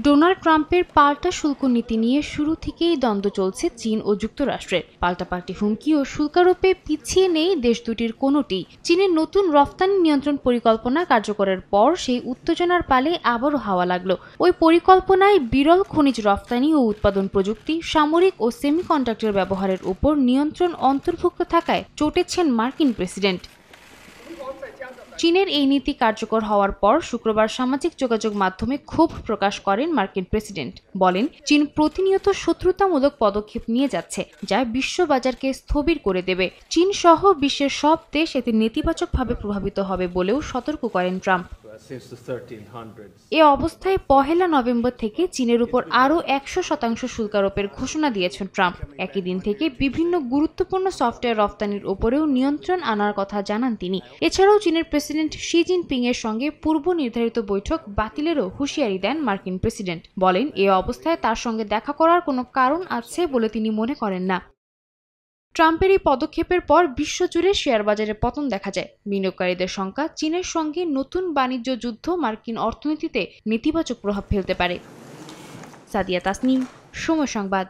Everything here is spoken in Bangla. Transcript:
ডোনাল্ড ট্রাম্পের পাল্টা শুল্ক নীতি নিয়ে শুরু থেকেই দ্বন্দ্ব চলছে চীন ও যুক্তরাষ্ট্রের। পাল্টাপাল্টি হুমকি ও শুল্কারোপে পিছিয়ে নেই দেশ দুটির কোনোটি। চীনের নতুন রফতানি নিয়ন্ত্রণ পরিকল্পনা কার্যকরের পর সেই উত্তেজনার পালে আবারও হাওয়া লাগলো। ওই পরিকল্পনায় বিরল খনিজ রফতানি ও উৎপাদন প্রযুক্তি, সামরিক ও সেমিকন্ডাক্টর ব্যবহারের উপর নিয়ন্ত্রণ অন্তর্ভুক্ত থাকায় চটেছেন মার্কিন প্রেসিডেন্ট। চীনের এই নীতি কার্যকর হওয়ার পর শুক্রবার সামাজিক যোগাযোগ মাধ্যমে ক্ষোভ প্রকাশ করেন মার্কিন প্রেসিডেন্ট। বলেন, চীন প্রতিনিয়ত শত্রুতামূলক পদক্ষেপ নিয়ে যাচ্ছে, যা বিশ্ববাজারকে স্থবির করে দেবে। চীন সহ বিশ্বের সব দেশ এতে নেতিবাচকভাবে প্রভাবিত হবে বলেও সতর্ক করেন ট্রাম্প। এ অবস্থায় 1 নভেম্বর থেকে চীনের উপর আরও 100% শুল্কারোপের ঘোষণা দিয়েছেন ট্রাম্প। একই দিন থেকে বিভিন্ন গুরুত্বপূর্ণ সফটওয়্যার রফতানির উপরেও নিয়ন্ত্রণ আনার কথা জানান তিনি। এছাড়াও চীনের প্রেসিডেন্ট শি জিনপিং এর সঙ্গে পূর্ব নির্ধারিত বৈঠক বাতিলেরও হুঁশিয়ারি দেন মার্কিন প্রেসিডেন্ট। বলেন, এ অবস্থায় তার সঙ্গে দেখা করার কোনো কারণ আছে বলে তিনি মনে করেন না। ট্রাম্পের এই পদক্ষেপের পর বিশ্বজুড়ে শেয়ার বাজারে পতন দেখা যায়। বিনিয়োগকারীদের শঙ্কা, চীনের সঙ্গে নতুন বাণিজ্য যুদ্ধ মার্কিন অর্থনীতিতে নেতিবাচক প্রভাব ফেলতে পারে। সাদিয়া তাসনিম, সময় সংবাদ।